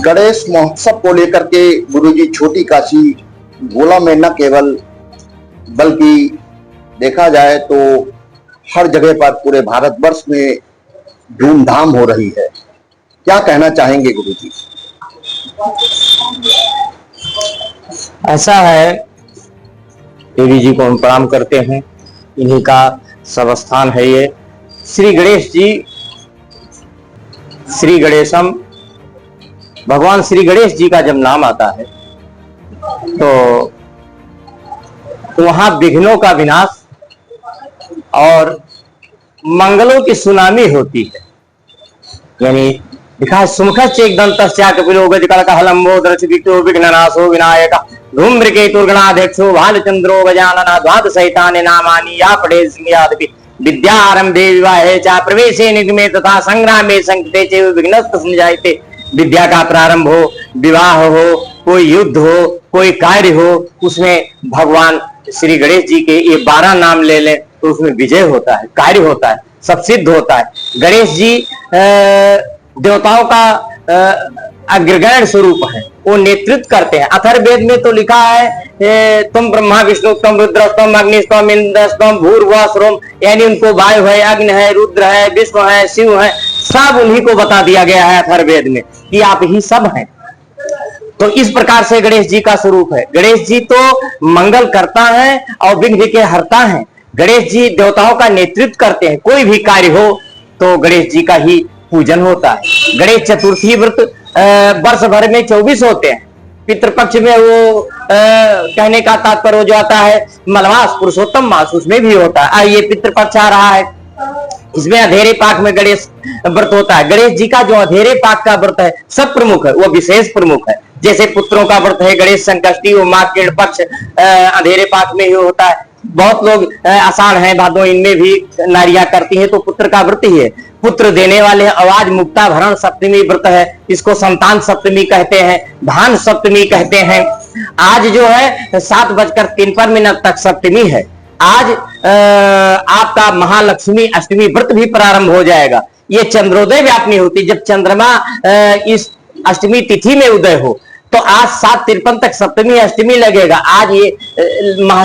गणेश महोत्सव को लेकर के गुरुजी छोटी काशी गोला में न केवल बल्कि देखा जाए तो हर जगह पर पूरे भारतवर्ष में धूमधाम हो रही है। क्या कहना चाहेंगे गुरुजी? ऐसा है, देवी जी को हम प्रणाम करते हैं, इन्हीं का सब स्थान है ये। श्री गणेश जी, श्री गणेशम, भगवान श्री गणेश जी का जब नाम आता है तो वहां विघ्नों का विनाश और मंगलों की सुनामी होती है। यानी लिखा है, सुमुखश्च एकदन्तश्च कपिलो गजकर्कहलम्बो दर्शवितो विघ्ननाशो विनायक धूम्रकेतुर्गणाध्यक्षो भालचंद्रो गजानना द्वादशैतानि नामानि या पठेत् विद्यारंभे विवाहे च प्रवेशे निगमे तथा संग्रामे संकटे च विघ्नस्त समझायते। विद्या का प्रारंभ हो, विवाह हो, कोई युद्ध हो, कोई कार्य हो, उसमें भगवान श्री गणेश जी के ये 12 नाम ले लें तो उसमें विजय होता है, कार्य होता है, सब सिद्ध होता है। गणेश जी देवताओं का अग्रगण्य स्वरूप है, वो नेतृत्व करते हैं। अथर्ववेद में तो लिखा है तुम ब्रह्मा विष्णु तुम रुद्र तुम अग्नि तुम इंद्र तुम भूर्भुवः स्वः, यानी उनको वायु है, अग्नि है, रुद्र है, विष्णु है, शिव है, सब उन्हीं को बता दिया गया है अथर्ववेद में कि आप ही सब हैं। तो इस प्रकार से गणेश जी का स्वरूप है। गणेश जी तो मंगल करता है और विघ्न के हरता है। गणेश जी देवताओं का नेतृत्व करते हैं। कोई भी कार्य हो तो गणेश जी का ही पूजन होता है। गणेश चतुर्थी व्रत वर्ष भर में 24 होते हैं। पितृपक्ष में वो कहने का तात्पर्य हो जाता है मलमास पुरुषोत्तम मास, उसमें भी होता है। ये पितृपक्ष आ रहा है, इसमें अधेरे पाक में गणेश व्रत होता है। गणेश जी का जो अधेरे पाक का व्रत है सब प्रमुख है, वो विशेष प्रमुख है। जैसे पुत्रों का व्रत है गणेश संकष्टी, वो माघ के पक्ष अधेरे पाक में ही होता है। बहुत लोग आषाढ़ है, भादो, इनमें भी नारियां करती हैं, तो पुत्र का व्रत ही है। पुत्र देने वाले आवाज मुक्ता भरण सप्तमी व्रत है, इसको संतान सप्तमी कहते हैं, धान सप्तमी कहते हैं। आज जो है 7:03 तक सप्तमी है। आज आपका महालक्ष्मी अष्टमी व्रत भी प्रारंभ हो जाएगा। ये चंद्रोदय व्यापनी होती, जब चंद्रमा इस अष्टमी तिथि में उदय हो, तो आज 7:53 तक सप्तमी अष्टमी लगेगा। आज ये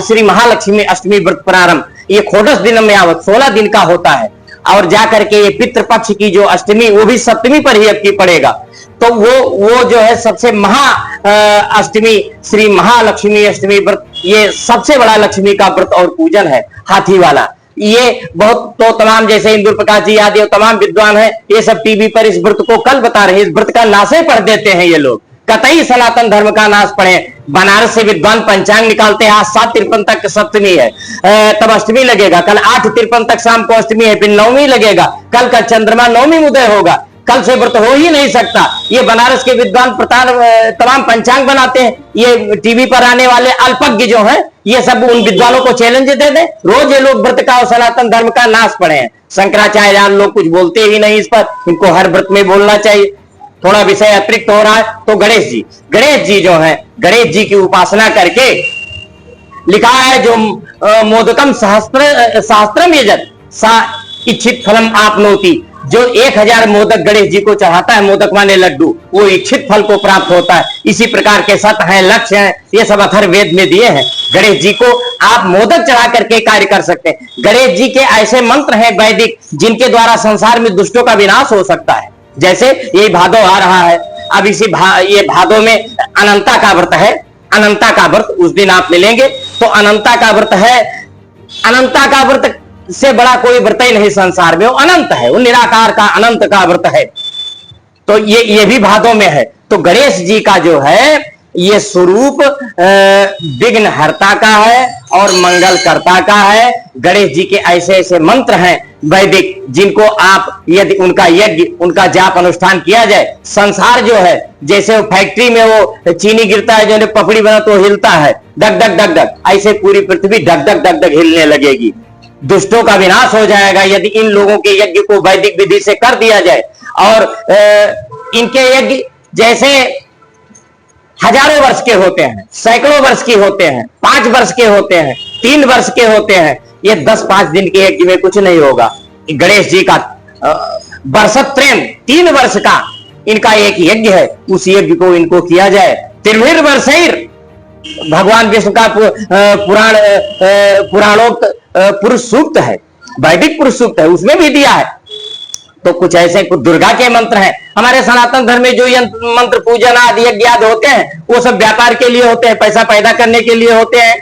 श्री महालक्ष्मी अष्टमी व्रत प्रारंभ, ये खोडस दिन में आवत 16 दिन का होता है। और जाकर के ये पितृपक्ष की जो अष्टमी, वो भी सप्तमी पर ही अबकी पड़ेगा। तो वो जो है सबसे महा अष्टमी, श्री महालक्ष्मी अष्टमी व्रत, ये सबसे बड़ा लक्ष्मी का व्रत और पूजन है, हाथी वाला। ये बहुत तो तमाम, जैसे इंदुर प्रकाश जी आदि तमाम विद्वान है, ये सब टीवी पर इस व्रत को कल बता रहे हैं। इस व्रत का नाशे पढ़ देते हैं ये लोग, कतई सनातन धर्म का नाश पढ़े। बनारस से विद्वान पंचांग निकालते हैं, आज 7:53 तक सप्तमी है, तब अष्टमी लगेगा। कल 8:53 तक शाम को अष्टमी है, फिर नवमी लगेगा। कल का चंद्रमा नवमी उदय होगा, कल से व्रत हो ही नहीं सकता। ये बनारस के विद्वान तमाम पंचांग बनाते हैं। ये टीवी पर आने वाले अल्पज्ञ जो हैं, ये सब उन विद्वानों को चैलेंज दे दें, रोज ये लोग व्रत का और सनातन धर्म का नाश पढ़े हैं। शंकराचार्य लोग कुछ बोलते ही नहीं इस पर, इनको हर व्रत में बोलना चाहिए। थोड़ा विषय अतिरिक्त हो रहा है। तो गणेश जी जो है, गणेश जी की उपासना करके लिखा है, जो मोदकम सहस्त्रम यजत सा इच्छित फलम आपनोति, जो 1000 मोदक गणेश जी को चढ़ाता है, मोदक माने लड्डू, वो इच्छित फल को प्राप्त होता है। इसी प्रकार के सत हैं, लक्ष्य हैं, ये सब अथर्ववेद में दिए हैं। गणेश जी को आप मोदक चढ़ा करके कार्य कर सकते हैं। गणेश जी के ऐसे मंत्र हैं वैदिक, जिनके द्वारा संसार में दुष्टों का विनाश हो सकता है। जैसे यही भादो आ रहा है, अब ये भादो में अनंता का व्रत है। अनंता का व्रत उस दिन आप मिलेंगे, तो अनंता का व्रत है। अनंता का व्रत से बड़ा कोई व्रत ही नहीं संसार में, वो अनंत है, वो निराकार का अनंत का व्रत है। तो ये भी भादों में है। तो गणेश जी का जो है ये स्वरूप विघ्न हरता का है और मंगल करता का है। गणेश जी के ऐसे ऐसे मंत्र हैं वैदिक, जिनको आप यदि उनका यज्ञ, उनका जाप अनुष्ठान किया जाए, संसार जो है, जैसे वो फैक्ट्री में वो चीनी गिरता है, जो पपड़ी बना तो हिलता है, डग डग डग डग, ऐसे पूरी पृथ्वी डग डग डग डग हिलने लगेगी। दुष्टों का विनाश हो जाएगा यदि इन लोगों के यज्ञ को वैदिक विधि से कर दिया जाए। और इनके यज्ञ जैसे हजारों वर्ष के होते हैं, सैकड़ों वर्ष के होते हैं, 5 वर्ष के होते हैं, 3 वर्ष के होते हैं। ये 10-5 दिन के यज्ञ में कुछ नहीं होगा। गणेश जी का वर्षत्रयम 3 वर्ष का इनका एक यज्ञ है, उस यज्ञ को इनको किया जाए। त्रिभिर्वर्षैर भगवान विष्णु का पुराणोक्त पुरुष सूक्त है, वैदिक पुरुष सूक्त है, उसमें भी दिया है। तो कुछ ऐसे कुछ दुर्गा के मंत्र हैं। हमारे सनातन धर्म में जो मंत्र पूजन आदि यज्ञ आदि होते हैं वो सब व्यापार के लिए होते हैं, पैसा पैदा करने के लिए होते हैं।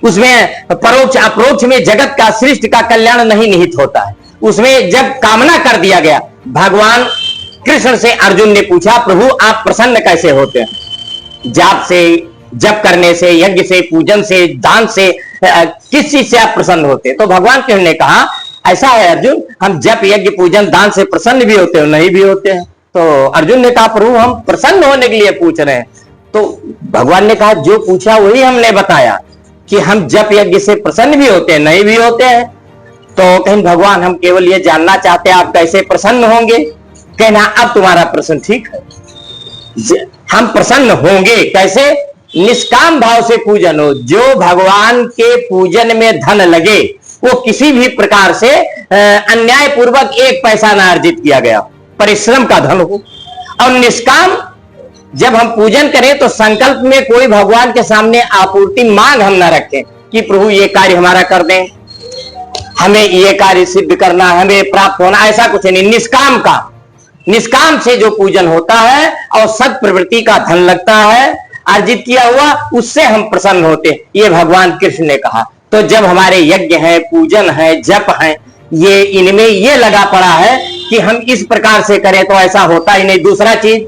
उसमें परोक्ष अप्रोक्ष में जगत का सृष्टि का कल्याण नहीं निहित होता है। उसमें जब कामना कर दिया गया, भगवान कृष्ण से अर्जुन ने पूछा, प्रभु आप प्रसन्न कैसे होते हैं? जाप से, जप करने से, यज्ञ से, पूजन से, दान से, किस चीज से आप प्रसन्न होते हैं? तो भगवान कृष्ण ने कहा, ऐसा है अर्जुन, हम जप यज्ञ पूजन दान से प्रसन्न भी होते हैं, नहीं भी होते हैं। तो अर्जुन ने कहा, प्रभु हम प्रसन्न होने के लिए पूछ रहे हैं। तो भगवान ने कहा, जो पूछा वही हमने बताया कि हम जप यज्ञ से प्रसन्न भी होते हैं, नहीं भी होते हैं। तो कहीं भगवान हम केवल ये जानना चाहते हैं आप कैसे प्रसन्न होंगे। कहना अब तुम्हारा प्रश्न ठीक है, हम प्रसन्न होंगे कैसे? निष्काम भाव से पूजन हो, जो भगवान के पूजन में धन लगे वो किसी भी प्रकार से अन्याय पूर्वक एक पैसा ना अर्जित किया गया, परिश्रम का धन हो। और निष्काम जब हम पूजन करें तो संकल्प में कोई भगवान के सामने आपूर्ति मांग हम ना रखें कि प्रभु ये कार्य हमारा कर दें, हमें ये कार्य सिद्ध करना, हमें प्राप्त होना, ऐसा कुछ नहीं। निष्काम का, निष्काम से जो पूजन होता है और सद प्रवृत्ति का धन लगता है अर्जित किया हुआ, उससे हम प्रसन्न होते, ये भगवान कृष्ण ने कहा। तो जब हमारे यज्ञ है, पूजन है, जप है, ये इनमें ये लगा पड़ा है कि हम इस प्रकार से करें तो ऐसा होता ही नहीं। दूसरा चीज,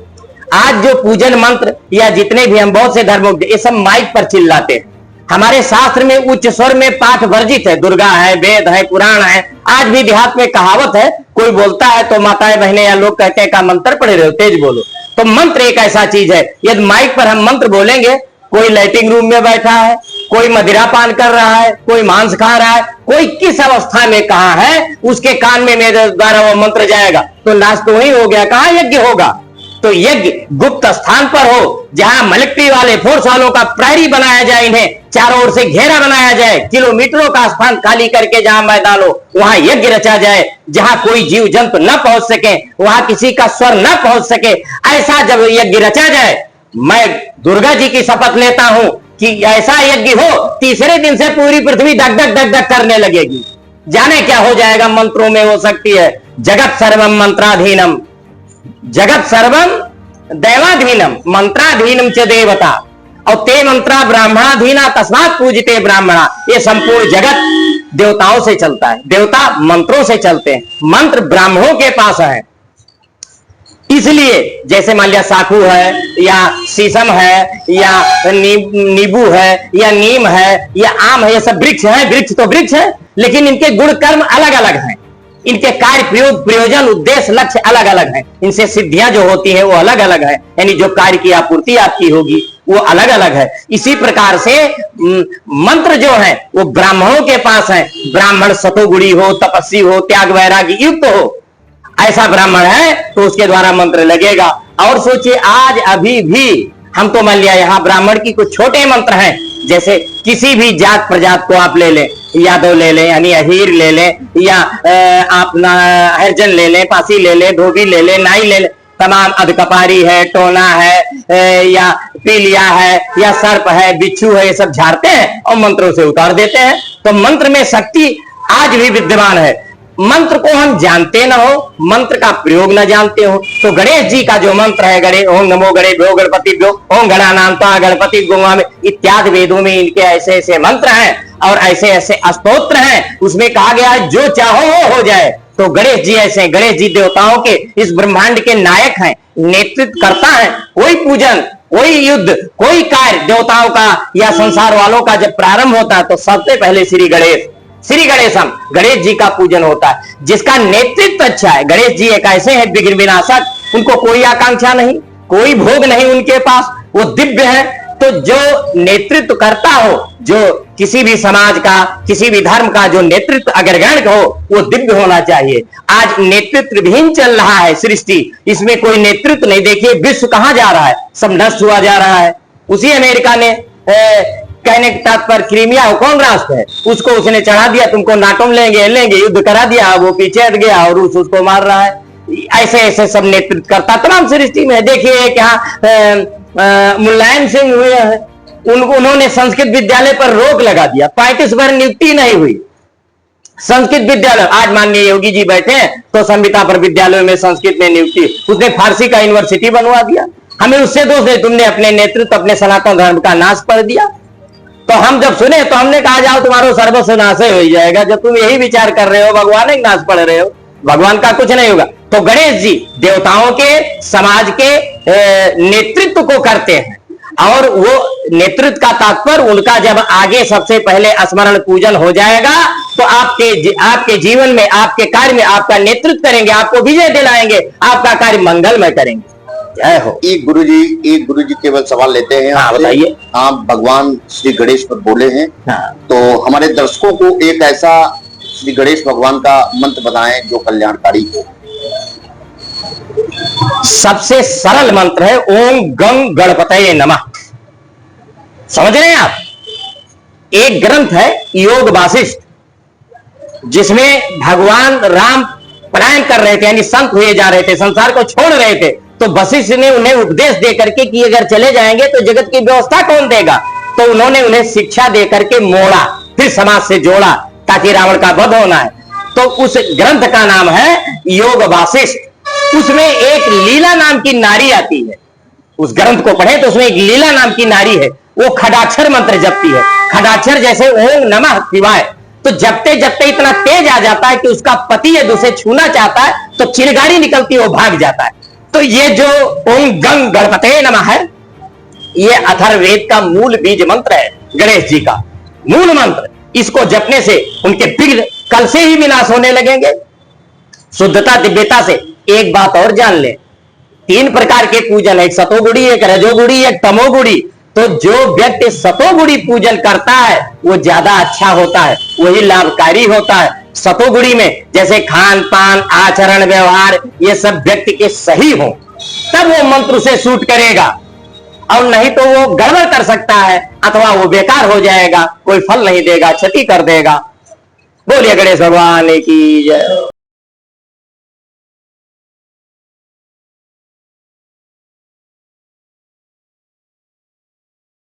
आज जो पूजन मंत्र या जितने भी हम बहुत से धर्मों ये सब माइक पर चिल्लाते हैं। हमारे शास्त्र में उच्च स्वर में पाठ वर्जित है, दुर्गा है, वेद है, पुराण है। आज भी देहात में कहावत है, कोई बोलता है तो माताएं बहनें या लोग कहते हैं का मंत्र पढ़े रहे हो, तेज बोलो। तो मंत्र एक ऐसा चीज है, यदि माइक पर हम मंत्र बोलेंगे, कोई लाइटिंग रूम में बैठा है, कोई मदिरा पान कर रहा है, कोई मांस खा रहा है, कोई किस अवस्था में कहा है, उसके कान में मेरे द्वारा वो मंत्र जाएगा तो नाश तो वही हो गया, कहां यज्ञ होगा? तो यज्ञ गुप्त स्थान पर हो, जहां मिलिट्री वाले फोर्स वालों का प्रहरी बनाया जाए, इन्हें चारों ओर से घेरा बनाया जाए, किलोमीटरों का स्थान खाली करके जहां मैदान हो वहां यज्ञ रचा जाए, जहां कोई जीव जंतु न पहुंच सके, वहां किसी का स्वर न पहुंच सके, ऐसा जब यज्ञ रचा जाए, मैं दुर्गा जी की शपथ लेता हूं कि ऐसा यज्ञ हो, तीसरे दिन से पूरी पृथ्वी धक धक धक धक करने लगेगी। जाने क्या हो जाएगा, मंत्रों में हो सकती है। जगत सर्वम मंत्राधीनम, जगत सर्वम देवाधीनम, मंत्राधीनम च देवता, और ते मंत्रा ब्राह्मणाधीना तस्मात् पूजिते ब्राह्मणा। ये संपूर्ण जगत देवताओं से चलता है, देवता मंत्रों से चलते हैं, मंत्र ब्राह्मणों के पास है। इसलिए जैसे मान लिया साखू है या शीशम है या नींबू है या नीम है या आम है, ये सब वृक्ष है। वृक्ष तो वृक्ष है, लेकिन इनके गुण कर्म अलग अलग हैं, इनके कार्य प्रयोग प्रयोजन उद्देश्य लक्ष्य अलग अलग हैं, इनसे सिद्धियां जो होती हैं वो अलग अलग है, यानी जो कार्य की आपूर्ति आपकी होगी वो अलग अलग है। इसी प्रकार से मंत्र जो है वो ब्राह्मणों के पास है। ब्राह्मण सतोगुणी हो, तपस्वी हो, त्याग वैराग्य युक्त हो, ऐसा ब्राह्मण है तो उसके द्वारा मंत्र लगेगा। और सोचिए आज अभी भी हम तो मान लिया यहाँ ब्राह्मण की कुछ छोटे मंत्र हैं, जैसे किसी भी जात प्रजात को आप ले लें, यादव ले लें यानी अहीर ले लें, या आप हरिजन ले लें, पासी ले लें, धोबी ले लें, नाई ले लें, तमाम अधकपारी है, टोना है, या पीलिया है, या सर्प है, बिच्छू है, ये सब झाड़ते हैं और मंत्रों से उतार देते हैं। तो मंत्र में शक्ति आज भी विद्यमान है। मंत्र को हम जानते ना हो, मंत्र का प्रयोग ना जानते हो, तो गणेश जी का जो मंत्र है, गणे ओम नमो गणेभ्यो गणपतिभ्यो ओम गणानान्त्वा गणपति गोमा में इत्यादि वेदों में इनके ऐसे ऐसे मंत्र हैं और ऐसे ऐसे स्तोत्र हैं। उसमें कहा गया है जो चाहो वो हो जाए। तो गणेश जी ऐसे, गणेश जी देवताओं के इस ब्रह्मांड के नायक हैं, नेतृत्व करता है। कोई पूजन, कोई युद्ध, कोई कार्य देवताओं का या संसार वालों का जब प्रारंभ होता है तो सबसे पहले श्री गणेशम, गणेश जी का पूजन होता है, जिसका नेतृत्व अच्छा है। गणेश जी एक ऐसे हैं विघ्न विनाशक, उनको कोई आकांक्षा नहीं, कोई भोग नहीं उनके पास, वो दिव्य है। तो जो नेतृत्व करता हो, जो किसी भी समाज का, किसी भी धर्म का जो नेतृत्व अग्रगण्य हो, वो दिव्य होना चाहिए। आज नेतृत्व विहीन चल रहा है सृष्टि, इसमें कोई नेतृत्व नहीं। देखिए विश्व कहां जा रहा है, सब नष्ट हुआ जा रहा है। उसी अमेरिका ने कहने के तात्पर्य क्रीमिया कौन राष्ट्र है, उसको उसने चढ़ा दिया, तुमको नाटो लेंगे, युद्ध करा दिया, वो पीछे हट गया और रूस उसको मार रहा है। ऐसे ऐसे सब नेतृत्व करता तमाम सृष्टि में। देखिए एक यहाँ मुलायम सिंह हुए हैं, उन्होंने संस्कृत विद्यालय पर रोक लगा दिया, 35 बार नियुक्ति नहीं हुई संस्कृत विद्यालय। आज माननीय योगी जी बैठे हैं तो संविदा पर विद्यालयों में संस्कृत में नियुक्ति, उसने फारसी का यूनिवर्सिटी बनवा दिया। हमें उससे दोष है, तुमने अपने नेतृत्व अपने सनातन धर्म का नाश कर दिया। तो हम जब सुने तो हमने कहा जाओ तुम्हारा सर्वस्व नाश हो जाएगा, जब तुम यही विचार कर रहे हो भगवान एक नाश पढ़ रहे हो, भगवान का कुछ नहीं होगा। तो गणेश जी देवताओं के समाज के नेतृत्व को करते हैं, और वो नेतृत्व का तात्पर्य उनका जब आगे सबसे पहले स्मरण पूजन हो जाएगा तो आपके जीवन में, आपके कार्य में आपका नेतृत्व करेंगे, आपको विजय दिलाएंगे, आपका कार्य मंगलमय करेंगे। जय हो। एक गुरुजी केवल सवाल लेते हैं। हाँ बताइए। आप भगवान श्री गणेश पर बोले हैं, हाँ। तो हमारे दर्शकों को एक ऐसा श्री गणेश भगवान का मंत्र बताएं जो कल्याणकारी हो। सबसे सरल मंत्र है ओम गंग गणपतये नमः। समझ रहे हैं आप? एक ग्रंथ है योग वासिष्ठ, जिसमें भगवान राम पलायन कर रहे थे, यानी संत हुए जा रहे थे, संसार को छोड़ रहे थे। तो वशिष्ठ ने उन्हें उपदेश दे करके कि अगर चले जाएंगे तो जगत की व्यवस्था कौन देगा, तो उन्होंने उन्हें शिक्षा दे करके मोड़ा, फिर समाज से जोड़ा ताकि रावण का वध होना है। तो उस ग्रंथ का नाम है योग वासिष्ठ। उसमें एक लीला नाम की नारी आती है, उस ग्रंथ को पढ़े तो उसमें एक लीला नाम की नारी है, वो खडाक्षर मंत्र जपती है। खडाक्षर जैसे ओम नमः शिवाय, तो जपते जपते इतना तेज आ जाता है कि उसका पति यदि उसे छूना चाहता है तो चिरगाड़ी निकलती है, वो भाग जाता है। तो ये जो ओम गंग गणपतये नमः है, ये अथर्ववेद का मूल बीज मंत्र है, गणेश जी का मूल मंत्र। इसको जपने से उनके विघ्न कल से ही विनाश होने लगेंगे, शुद्धता दिव्यता से। एक बात और जान ले, 3 प्रकार के पूजन है, एक सतोगुणी, एक रजोगुणी, एक तमोगुणी। तो जो व्यक्ति सतोगुणी पूजन करता है वो ज्यादा अच्छा होता है, वही लाभकारी होता है। सतोगुणी में जैसे खान पान आचरण व्यवहार ये सब व्यक्ति के सही हो, तब वो मंत्र से सूट करेगा, और नहीं तो वो गड़बड़ कर सकता है, अथवा वो बेकार हो जाएगा, कोई फल नहीं देगा, क्षति कर देगा। बोलिए गणेश भगवान की जय।